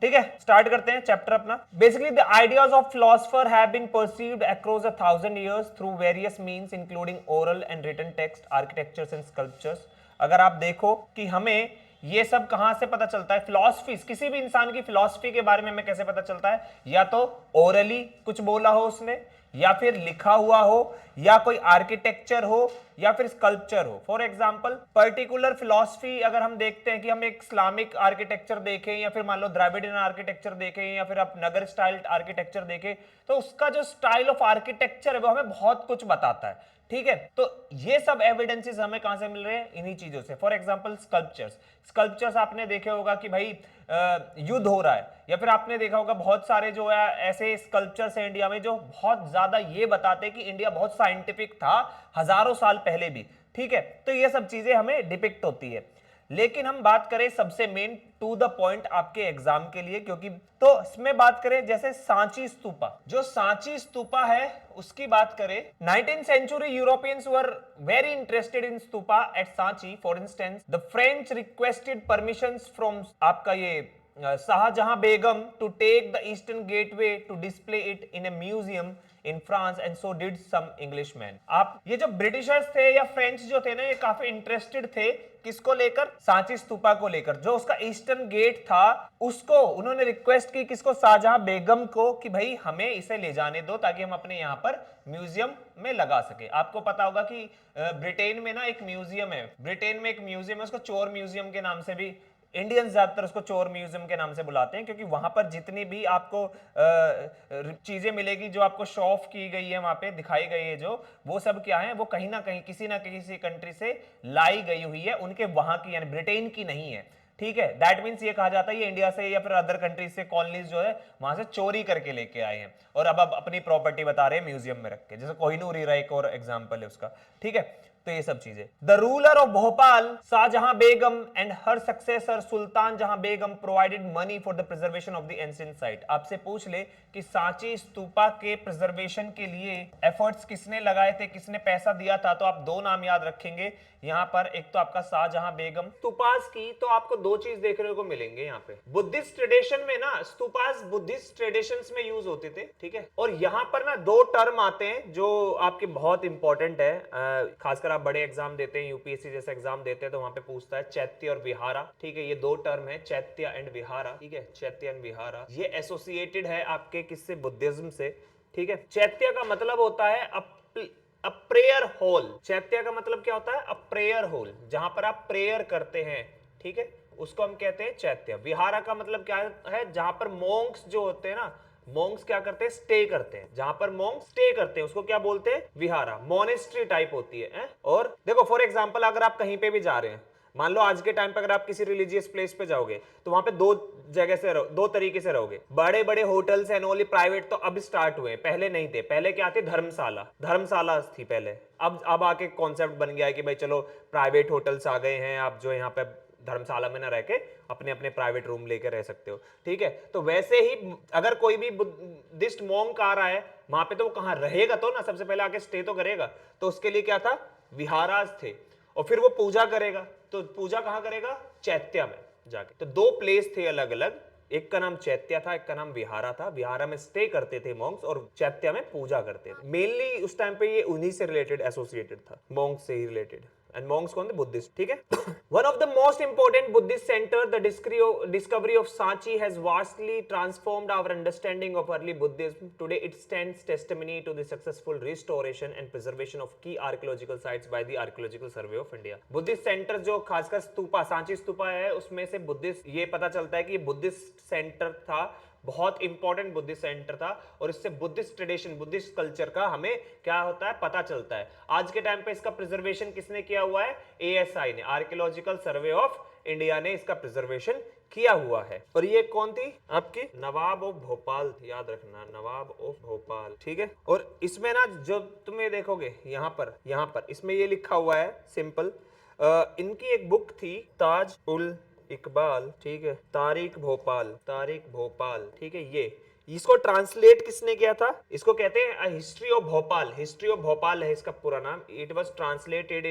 ठीक है, स्टार्ट करते हैं चैप्टर अपना। Basically the ideas of philosopher have been perceived across 1000 years through various means including oral and written text, architectures and sculptures. अगर आप देखो कि हमें ये सब कहां से पता चलता है, फिलॉसफी, किसी भी इंसान की फिलॉसफी के बारे में हमें कैसे पता चलता है, या तो ओरली कुछ बोला हो उसने, या फिर लिखा हुआ हो, या कोई आर्किटेक्चर हो, या फिर स्कल्पचर हो। फॉर एग्जांपल पर्टिकुलर फिलॉसफी अगर हम देखते हैं कि हम एक इस्लामिक आर्किटेक्चर देखें, या फिर मान लो द्रविडियन आर्किटेक्चर देखें, या फिर आप नगर स्टाइल आर्किटेक्चर देखें, तो उसका जो स्टाइल ऑफ आर्किटेक्चर है वो हमें बहुत कुछ बताता है। ठीक है, तो ये सब एविडेंसेस हमें कहां से मिल रहे हैं, इन्हीं चीजों से। फॉर एग्जांपल स्कल्पचर्स, स्कल्पचर्स आपने देखे होगा कि भाई युद्ध हो रहा है, या फिर आपने देखा होगा बहुत सारे जो है ऐसे स्कल्पचर्स हैं इंडिया में जो बहुत ज्यादा ये बताते हैं कि इंडिया बहुत साइंटिफिक था हजारों साल पहले भी। ठीक है, तो ये सब चीजें हमें डिपिक्ट होती है। लेकिन हम बात करें सबसे मेन टू द पॉइंट आपके एग्जाम के लिए, क्योंकि तो इसमें बात करें जैसे सांची स्तूपा, जो सांची स्तूपा है उसकी बात करें, 19th century Europeans were very interested in stupa at Sanchi. For instance the French requested permissions from आपका ये Shahjahan Begum to take the eastern gateway to display it in a museum in France and so did some Englishman. आप ये जो Britishers थे या French जो थे ना, ये काफी इंटरेस्टेड थे किसको लेकर, सांची स्तूपा को लेकर। जो उसका ईस्टर्न गेट था उसको उन्होंने रिक्वेस्ट की, किसको, शाहजहां बेगम को, कि भाई हमें इसे ले जाने दो ताकि हम अपने यहाँ पर म्यूजियम में लगा सके। आपको पता होगा कि ब्रिटेन में ना एक म्यूजियम है, ब्रिटेन में एक म्यूजियम है, उसको चोर म्यूजियम के नाम से भी, इंडियंस ज्यादातर उसको चोर म्यूजियम के नाम से बुलाते हैं, क्योंकि वहां पर जितनी भी आपको चीजें मिलेगी जो आपको शो ऑफ की गई है, वहां पे दिखाई गई है, जो वो सब क्या है, वो कहीं ना किसी कंट्री से लाई गई हुई है, उनके वहां की, यानी ब्रिटेन की नहीं है। ठीक है, दैट मीन्स ये कहा जाता है ये इंडिया से या फिर अदर कंट्रीज से, कॉलोनीज जो है वहां से चोरी करके लेके आए हैं, और अब अपनी प्रॉपर्टी बता रहे हैं म्यूजियम में रख के, जैसे कोहिनूर हीरा एक और एग्जाम्पल है उसका। ठीक है, तो ये सब चीजें। The ruler of Bhopal Shahjahan Begum and her successor Sultan Jahan Begum provided money for the preservation of the ancient site. आपसे पूछ ले कि सांची स्तूपा के प्रिजर्वेशन के लिए एफर्ट्स किसने लगाए थे, किसने पैसा दिया था, तो आप दो नाम याद रखेंगे यहां पर। एक तो आपका शाहजहां बेगम। स्तूपास की तो आपको दो चीज देखने को मिलेंगे यहाँ पे। बुद्धिस्ट ट्रेडिशन में ना स्तूपास बुद्धिस्ट ट्रेडिशंस में यूज होते थे। ठीक है, और यहाँ पर ना दो टर्म आते हैं जो आपके बहुत इंपॉर्टेंट है, खासकर आप बड़े एग्जाम देते हैं, यूपीएससी जैसे एग्जाम देते हैं, तो वहां पे पूछता है चैत्य और विहारा। ठीक है, ये दो टर्म है, चैत्य एंड विहारा। ठीक है, चैत्य एंड विहारा ये एसोसिएटेड है आपके किससे, बुद्धिज्म से। ठीक है, चैत्य का मतलब होता है अ प्रेयर होल। चैत्य का मतलब क्या होता है, अ प्रेयर होल, जहां पर आप प्रेयर करते हैं। ठीक है, उसको हम कहते हैं चैत्य। विहारा का मतलब क्या है, जहां पर मोंक्स जो होते हैं ना, मोंक्स क्या करते हैं, स्टे करते हैं, जहां पर मोंक्स स्टे करते हैं उसको क्या बोलते हैं, विहारा। मोनेस्ट्री टाइप होती है। और देखो फॉर एग्जांपल अगर आप कहीं पे भी जा रहे हैं, मान लो आज के टाइम पे अगर आप किसी रिलीजियस प्लेस पे जाओगे तो वहां पे दो जगह से दो तरीके से रहोगे। बड़े बड़े होटल्स एंड ओनली प्राइवेट तो अब स्टार्ट हुए, पहले नहीं थे। पहले क्या थे, धर्मशाला, धर्मशाला थी पहले। अब आके कॉन्सेप्ट बन गया है कि भाई चलो प्राइवेट होटल्स आ गए हैं, आप जो यहाँ पे धर्मशाला में ना रह के अपने अपने प्राइवेट रूम लेके रह सकते हो। ठीक है, तो वैसे ही अगर कोई भी बुद्धिस्ट मॉन्क आ रहा है वहां पे, तो वो कहां रहेगा, तो ना सबसे पहले आके स्टे तो करेगा। तो उसके लिए क्या था, विहारास थे, और फिर वो पूजा करेगा। तो पूजा कहां करेगा, चैत्य में जाके। तो दो प्लेस थे अलग अलग, एक का नाम चैत्य था, एक का नाम विहारा था। विहारा में स्टे करते थे मॉन्क्स, और चैत्य में पूजा करते थे। मेनली उस टाइम पे ये उन्हीं से रिलेटेड एसोसिएटेड था, मॉन्क्स से ही रिलेटेड। एंड मॉन्क्स कौन थे, बुद्धिस्ट। ठीक है, one of the most important Buddhist centre, the discovery of Sanchi has vastly transformed our understanding of early Buddhism. Today it stands testimony to the successful restoration and preservation of key archaeological sites by the Archaeological Survey of India. Buddhist centre जो खासकर स्तूपा, सांची स्तूपा है, उसमें से Buddhist ये पता चलता है कि ये बुद्धिस्ट सेंटर था, बहुत इंपॉर्टेंट बुद्धिस्ट सेंटर था, और इससे बुद्धिस्ट ट्रेडिशन, बुद्धिस्ट कल्चर का हमें क्या होता है, पता चलता है। आज के टाइम पे इसका प्रिजर्वेशन किसने किया हुआ है, एएसआई ने, आर्कियोलॉजिकल सर्वे ऑफ इंडिया ने इसका प्रिजर्वेशन किया हुआ है। और ये कौन थी आपकी, नवाब ऑफ भोपाल थी, याद रखना, नवाब ऑफ भोपाल। ठीक है, और इसमें ना जो तुम ये देखोगे यहाँ पर इसमें ये लिखा हुआ है सिंपल, इनकी एक बुक थी ताज उल इकबाल। ठीक है, तारीख भोपाल, तारीख भोपाल। ठीक है, इसको ट्रांसलेट किसने किया था? इसको कहते हैं history of Bhopal. History of Bhopal है इसका पूरा नाम। It was translated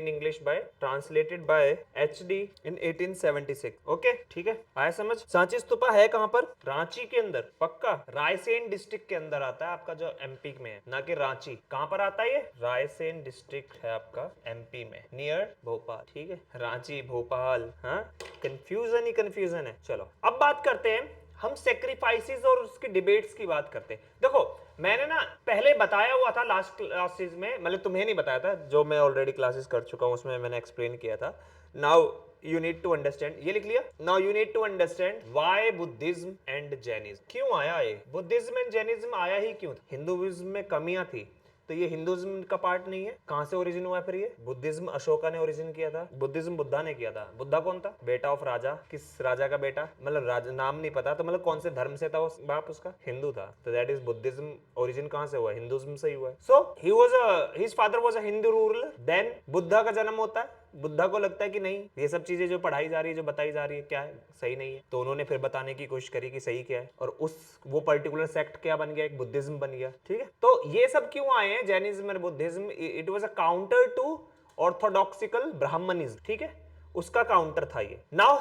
bye HD in 1876। Okay ठीक है, आया समझ। सांची स्तूपा है कहां पर? रांची के अंदर, पक्का। रायसेन डिस्ट्रिक्ट के अंदर आता है आपका, जो एमपी में है, ना कि रांची। कहां पर आता है ये? रायसेन डिस्ट्रिक्ट है आपका एमपी में, नियर भोपाल। ठीक है, रांची भोपाल, हाँ कंफ्यूजन ही कंफ्यूजन है। चलो अब बात करते हैं हम सेक्रीफाइसेस और उसकी डिबेट्स की बात करते हैं। देखो मैंने ना पहले बताया हुआ था लास्ट क्लासेस में, मतलब तुम्हें नहीं बताया था, जो मैं ऑलरेडी क्लासेस कर चुका हूं उसमें मैंने एक्सप्लेन किया था। Now you need to understand, ये लिख लिया। Now you need to understand why Buddhism and Jainism, क्यों आया ये बुद्धिज्म एंड जैनिज्म, आया ही क्यों? हिंदुइज्म में कमियां थी, तो ये हिंदुइज्म का पार्ट नहीं है। कहां से ओरिजिन हुआ है फिर ये? बुद्धिज्म अशोका ने ओरिजिन किया था, बुद्धिज्म बुद्धा ने किया था। बुद्धा कौन था? बेटा ऑफ राजा। किस राजा का बेटा? मतलब राजा नाम नहीं पता, तो मतलब कौन से धर्म से था वो बाप उसका? हिंदू था। तो दैट इज बुद्धिज्म ओरिजिन कहां से हुआ? हिंदुइज्म से ही हुआ है। So he was his father was a Hindu ruler. Then Buddha का जन्म होता है। बुद्धा को लगता है कि नहीं, ये सब चीजें जो पढ़ाई जा रही है, जो बताई जा रही है, क्या है सही नहीं है। तो उन्होंने फिर बताने की कोशिश करी कि सही क्या है, और उस वो पर्टिकुलर सेक्ट क्या बन गया? एक बुद्धिज्म बन गया। ठीक है, तो ये सब क्यों आए हैं जैनिज्म और Buddhism? It was a counter to orthodoxical Brahmanism. ठीक है, उसका काउंटर था ये। नाउ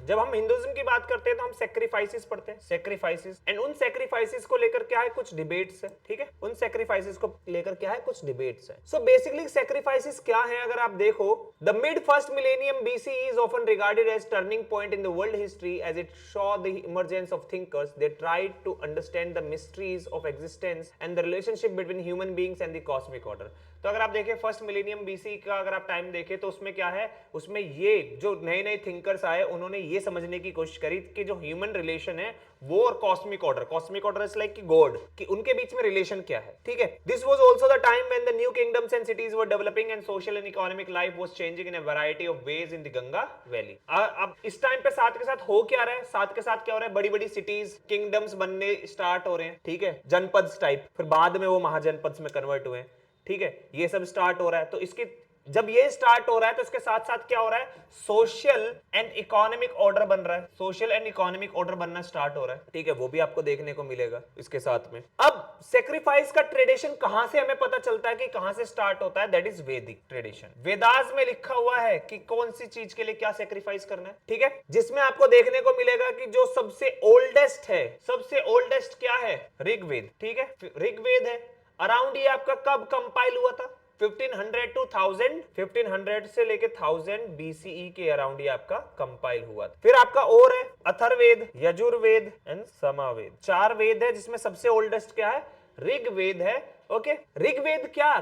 जब हम हिंदुइज्म की बात करते हैं तो हम सेक्रीफाइसेस पढ़ते हैं, सेक्रीफाइसेस, एंड उन सेक्रीफाइसेस को लेकर क्या है? कुछ डिबेट्स है। ठीक है, उन सेक्रीफाइसेस को लेकर क्या है? कुछ डिबेट्स है। सो बेसिकली सेक्रीफाइसेस क्या है अगर आप देखो, the mid first millennium BCE is often regarded as turning point in the world history as it show the emergence of thinkers they tried to understand the mysteries of existence and the relationship between human beings and the cosmic order. तो अगर आप देखें first millennium BC का अगर आप time देखें तो उसमें क्या है? उसमें ये जो नए नए थिंकर्स आए उन्होंने ये समझने की कोशिश करी कि जो ह्यूमन रिलेशन है वो और कॉस्मिक ऑर्डर इज लाइक कि गॉड, कि उनके बीच में रिलेशन क्या है। ठीक है, this was also the time when the new kingdoms and cities were developing and social and economic life was changing in a variety of ways in the Ganga valley. अब इस टाइम पे साथ के साथ हो क्या रहा है? साथ के साथ क्या हो रहा है? बड़ी बड़ी सिटीज, किंगडम्स बनने स्टार्ट हो रहे हैं। ठीक है, जनपद टाइप, फिर बाद में वो महाजनपद में कन्वर्ट हुए हैं। ठीक है, ये सब स्टार्ट हो रहा है। तो इसकी जब ये स्टार्ट हो रहा है तो इसके साथ साथ क्या हो रहा है? सोशल एंड इकोनॉमिक ऑर्डर बन रहा है, सोशल एंड इकोनॉमिक ऑर्डर बनना स्टार्ट हो रहा है। ठीक है, वो भी आपको देखने को मिलेगा इसके साथ में। अब सेक्रीफाइस का ट्रेडिशन कहां से हमें पता चलता है कि कहां से स्टार्ट होता है? दैट इज वैदिक ट्रेडिशन। वेदास में लिखा हुआ है कि कौन सी चीज के लिए क्या सेक्रीफाइस करना है। ठीक है, जिसमें आपको देखने को मिलेगा कि जो सबसे ओल्डेस्ट है, सबसे ओल्डेस्ट क्या है? ऋग्वेद। ठीक है, ऋग्वेद है। अराउंड ये आपका कब कंपाइल हुआ था? 1500 टू 1000, 1500 से लेके 1000 बीसीई के अराउंड ये आपका कंपाइल हुआ था। फिर आपका और है अथर्ववेद, यजुर्वेद एंड सामवेद। 4 वेद है जिसमें सबसे ओल्डेस्ट क्या है? ऋग्वेद है। ओके, ऋग्वेद क्या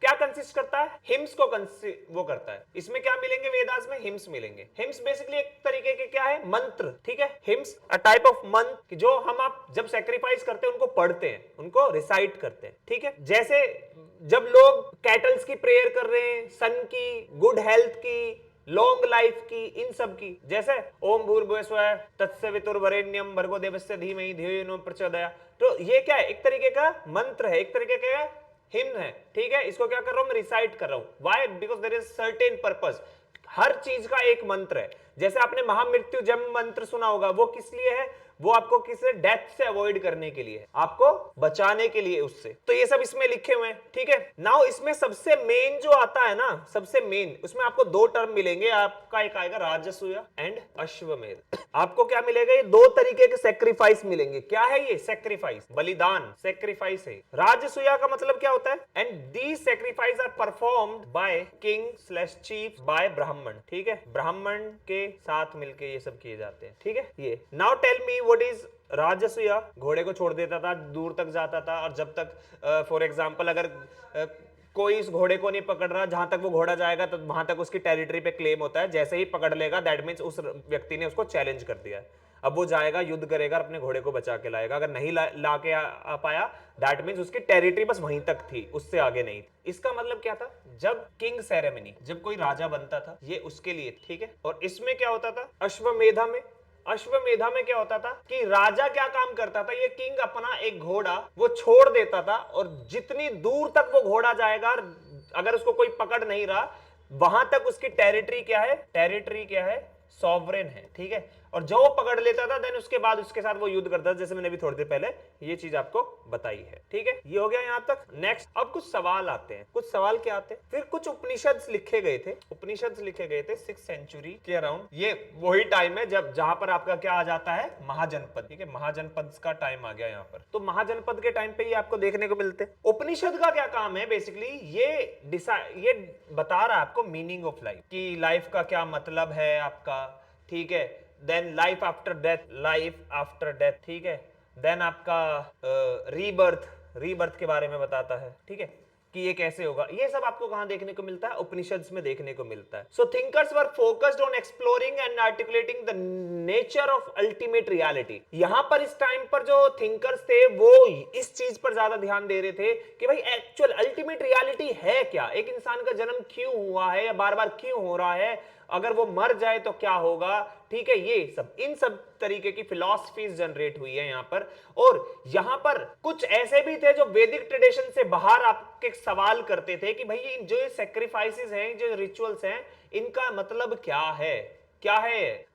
क्या कंसिस्ट करता है? हिम्स को वो करता है। इसमें क्या मिलेंगे? वेदास में हिम्स मिलेंगे। हिम्स बेसिकली एक तरीके के क्या है? मंत्र। ठीक है, हिम्स अ टाइप ऑफ मंत्र जो हम आप जब सेक्रीफाइस करते हैं उनको पढ़ते हैं, उनको रिसाइट करते हैं। ठीक है, जैसे जब लोग कैटल्स की प्रेयर कर रहे हैं, सन की, गुड हेल्थ की, लॉन्ग लाइफ की, इन सब की, जैसे ओम भूर्भुवस्सुः तत्सवितुर्वरेण्यम भर्गो देवस्य धीमहि धियो यो नः प्रचोदयात्। तो ये क्या है? एक तरीके का मंत्र है, एक तरीके का हिम्न है। ठीक है, इसको क्या कर रहा हूं मैं? रिसाइट कर रहा हूं। Why? Because there is certain purpose. हर चीज का एक मंत्र है। जैसे आपने महामृत्यु जम मंत्र सुना होगा, वो किस लिए है? वो आपको किसी डेथ से अवॉइड करने के लिए, आपको बचाने के लिए उससे। तो ये सब इसमें लिखे हुए हैं। ठीक है, नाउ इसमें सबसे मेन जो आता है ना, सबसे मेन, उसमें आपको 2 टर्म मिलेंगे। आपका एक आएगा राजसूय एंड अश्वमेध। आपको क्या मिलेगा? ये 2 तरीके के सेक्रीफाइस मिलेंगे। क्या है ये? सेक्रीफाइस, बलिदान, सेक्रीफाइस है। राजसूय का मतलब क्या होता है? And these sacrifice are performed by king chief by Brahmin. ठीक है, ब्राह्मण के साथ मिलके ये सब किए जाते हैं। ठीक है, ये now tell me what is Rajasuya. घोड़े को छोड़ देता था, दूर तक जाता था, और जब तक फॉर एग्जांपल अगर कोई इस घोड़े को नहीं पकड़ रहा, जहां तक वो घोड़ा जाएगा तो वहां तक उसकी टेरिटरी पे क्लेम होता है। जैसे ही पकड़ लेगा दैट मींस उस व्यक्ति ने उसको चैलेंज कर दिया है। अब वो जाएगा, युद्ध करेगा, अपने घोड़े को बचा के लाएगा। अगर नहीं ला के आ पाया दैट मींस उसकी टेरिटरी बस वहीं तक थी, उससे आगे नहीं थी। इसका मतलब क्या था? जब किंग सेरेमनी, जब कोई राजा बनता था, ये उसके लिए। ठीक है, और इसमें क्या होता था? अश्वमेधा में क्या होता था कि राजा क्या काम करता था? ये किंग अपना एक घोड़ा वो छोड़ देता था, और जितनी दूर तक वो घोड़ा जाएगा, अगर उसको कोई पकड़ नहीं रहा, वहां तक उसकी टेरिटरी क्या है? टेरिटरी क्या है? सॉवरेन है। ठीक है, और जो वो पकड़ लेता था देन उसके बाद उसके साथ वो युद्ध करता था, जैसे मैंने अभी थोड़ी देर पहले ये चीज आपको बताई है। ठीक है, ये हो गया यहां तक। नेक्स्ट अब कुछ सवाल आते हैं। कुछ सवाल क्या आते हैं, फिर कुछ उपनिषद लिखे गए थे, उपनिषद लिखे गए थे 6th सेंचुरी के अराउंड। ये वही टाइम है जब जहां पर आपका क्या आ जाता है, महाजनपद। ठीक है, महाजनपद का टाइम आ गया यहाँ पर। तो महाजनपद के टाइम पे ये आपको देखने को मिलते हैं। उपनिषद का क्या काम है, बेसिकली ये बता रहा है आपको मीनिंग ऑफ लाइफ, कि लाइफ का क्या मतलब है आपका। ठीक है, then life after death, life after death. ठीक है, देन आपका रीबर्थ के बारे में बताता है। ठीक है, कि ये कैसे होगा। ये सब आपको कहां देखने को मिलता है, उपनिषद्स में देखने को मिलता है। So thinkers were focused on exploring and articulating the nature of ultimate reality. यहां पर इस टाइम पर जो थिंकर्स थे वो इस चीज पर ज्यादा ध्यान दे रहे थे कि भाई एक्चुअल अल्टीमेट रियलिटी है क्या, एक इंसान का जन्म क्यों हुआ है या बार बार क्यों हो रहा है, अगर वो मर जाए तो क्या होगा। ठीक है, ये सब इन सब तरीके की फिलॉसफीज जनरेट हुई है यहां पर। और यहां पर कुछ ऐसे भी थे जो वैदिक ट्रेडिशन से बाहर आपके सवाल करते थे कि भाई जो सेक्रीफाइसेस हैं, जो रिचुअल्स हैं, इनका मतलब क्या है, क्या है,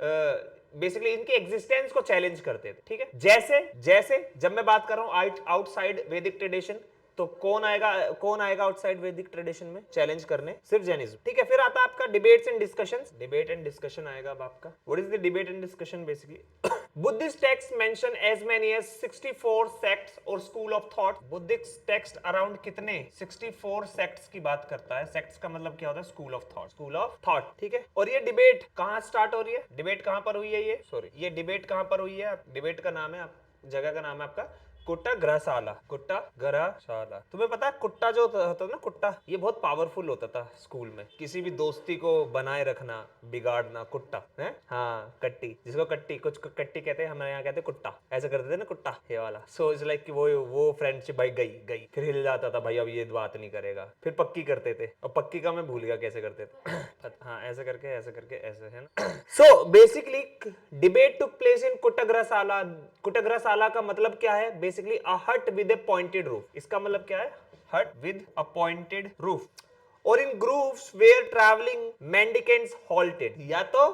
बेसिकली इनकी एग्जिस्टेंस को चैलेंज करते थे। ठीक है, जैसे जब मैं बात कर रहा हूं आउटसाइड वैदिक ट्रेडिशन, तो कौन आएगा आउटसाइड वैदिक ट्रेडिशन में चैलेंज करने, सिर्फ जैनिज्म। ठीक है, फिर आता है आपका debates and discussions. Debate and discussion आएगा अब आपका। What is the debate and discussion, basically Buddhist text mention as many as 64 sects और school of thought. Buddhist text around कितने 64 सेक्ट्स की बात करता है। सेक्ट्स का मतलब क्या होता है, school of thought, school of thought. ठीक है, और ये डिबेट कहां स्टार्ट हो रही है, डिबेट कहां पर हुई है, ये डिबेट कहां पर हुई है, डिबेट का नाम है, जगह का नाम है आपका कुट्टाग्रहशाला। कुट्टाग्रहशाला, तुम्हें पता है कुट्टा जो होता था ना, कुट्टा, ये बहुत पावरफुल होता था स्कूल में, किसी भी दोस्ती को बनाए रखना, बिगाड़ना, कुट्टा है। हाँ, कट्टी, जिसको कट्टी, कुछ कट्टी कहते हैं, हमारे यहाँ कहते हैं कुट्टा, ऐसे करते थे ना कुट्टा, ये वाला। सो इट्स लाइक कि वो फ्रेंडशिप भाई गई, फिर हिल जाता था भाई अब ये बात नहीं करेगा, फिर पक्की करते थे, और पक्की का मैं भूल गया कैसे करते थे। हाँ, ऐसे करके ऐसे है ना। So basically debate took place in Kutagarashala. Kutagarashala का मतलब क्या है, बेसिकली अ हट विद ए पॉइंटेड रूफ। इसका मतलब क्या है, हट विद अ पॉइंटेड रूफ। और in groves where travelling mendicants halted, या तो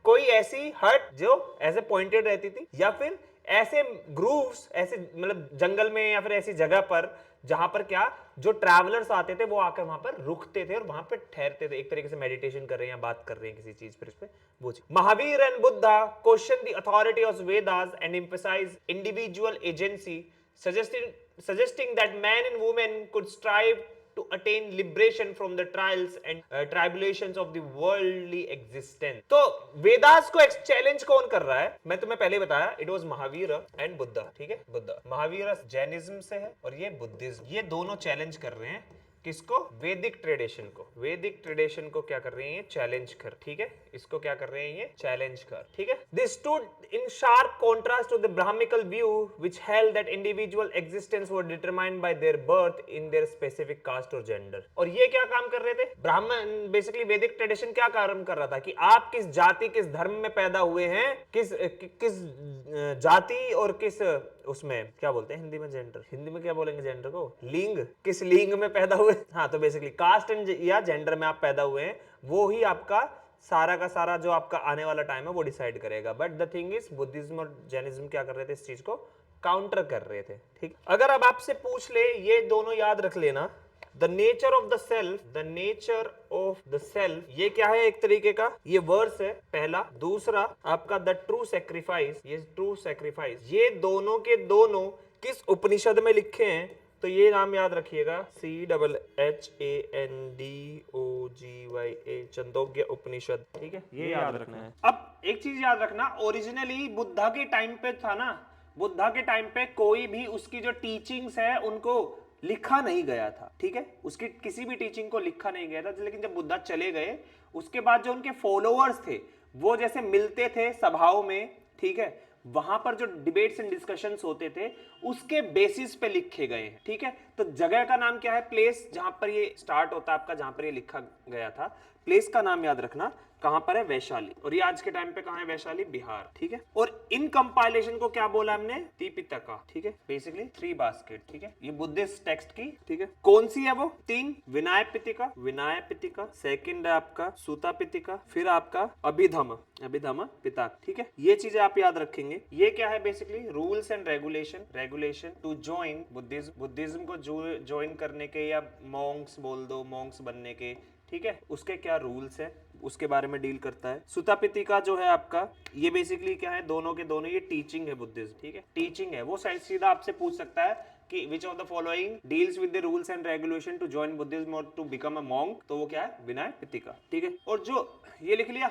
कोई ऐसी हट जो ऐसे पॉइंटेड रहती थी, या फिर ऐसे ग्रूव्स, ऐसे मतलब जंगल में या फिर ऐसी जगह पर जहां पर क्या, जो ट्रैवलर्स आते थे वो आकर वहां पर रुकते थे और वहां पर ठहरते थे, एक तरीके से मेडिटेशन कर रहे हैं या बात कर रहे हैं किसी चीज पर, इस पे वो चीज। Mahavira and Buddha question the authority of Vedas and emphasise individual agency, suggesting that man and woman could strive to attain liberation from the trials and tribulations of the worldly existence. तो वेदास को चैलेंज कौन कर रहा है, मैं तुम्हें पहले बताया, it was Mahavir and Buddha. ठीक है, बुद्धा, महावीर जैनिज्म से है और ये बुद्धिज्म, ये दोनों चैलेंज कर रहे हैं किसको, वैदिक ट्रेडिशन को। वैदिक ट्रेडिशन को क्या कर रहे हैं, चैलेंज कर। ठीक है, इसको क्या कर रहे हैं, ये चैलेंज कर। ठीक है, this stood in sharp contrast to the Brahmical view which held that individual existence were determined by their birth in their specific caste और जेंडर। और ये क्या काम कर रहे थे, ब्राह्मण, बेसिकली वैदिक ट्रेडिशन क्या काम कर रहा था कि आप किस जाति, किस धर्म में पैदा हुए हैं, किस जाति और किस उसमें क्या बोलते हैं हिंदी में, जेंडर, हिंदी में क्या बोलेंगे जेंडर को, लिंग, किस लिंग में पैदा हुए। हाँ, तो बेसिकली कास्ट एंड या जेंडर में आप पैदा हुए हैं, वो ही आपका सारा का सारा जो आपका आने वाला टाइम है वो डिसाइड करेगा। But the thing is Buddhism और जैनिज्म क्या कर रहे थे, इस चीज को काउंटर कर रहे थे। ठीक, अगर अब आपसे पूछ ले, ये दोनों याद रख लेना, the nature of the self, the nature of the self, ये क्या है, एक तरीके का ये वर्स है पहला। दूसरा आपका द ट्रू सेक्रीफाइस, ये ट्रू सेक्रीफाइस, ये दोनों के दोनों किस उपनिषद में लिखे हैं, तो ये नाम याद रखिएगा, CHANDOGYA, छंदोग्य उपनिषद। ठीक है, ये याद रखना है। अब एक चीज याद रखना, ओरिजिनली बुद्धा के टाइम पे था ना, बुद्धा के टाइम पे कोई भी उसकी जो टीचिंग्स है उनको लिखा नहीं गया था। ठीक है, उसकी किसी भी टीचिंग को लिखा नहीं गया था, लेकिन जब बुद्धा चले गए उसके बाद जो उनके फॉलोअर्स थे वो जैसे मिलते थे सभाओं में, ठीक है, वहां पर जो डिबेट्स एंड डिस्कशंस होते थे उसके बेसिस पे लिखे गए हैं। ठीक है, तो जगह का नाम क्या है, प्लेस, जहां पर ये स्टार्ट होता है आपका, जहां पर ये लिखा गया था, प्लेस का नाम याद रखना, कहां पर है, वैशाली। और ये आज के टाइम पे कहां है, वैशाली, बिहार, ठीक है। और इन कंपाइलेशन को क्या बोला हमने, त्रिपिटका, ठीक है, बेसिकली थ्री बास्केट, ठीक है, ये बुद्धिस्ट टेक्स्ट की, ठीक है। कौन सी है वो, तीन, विनय पिटका, विनय पिटका, सेकंड है आपका सूता पिटका, फिर आपका अभिधम पिटक, ठीक है। ये चीजें आप याद रखेंगे। ये क्या है, basically rules and regulation to join Buddhism को ज्वाइन करने के, या मॉन्क्स बोल दो, मॉन्क्स बनने के, ठीक है, उसके क्या रूल्स है, उसके बारे में डील करता है। सुता पिटिका जो है आपका, ये बेसिकली क्या है, दोनों के दोनों ये टीचिंग है बुद्धिज्म, ठीक है, टीचिंग है। वो सीधा आपसे पूछ सकता है कि which of the following deals with the rules and regulation to join Buddhism और टू बिकम अ मॉन्क, तो वो क्या है, विनय पिटिका, ठीक है। और जो ये लिख लिया,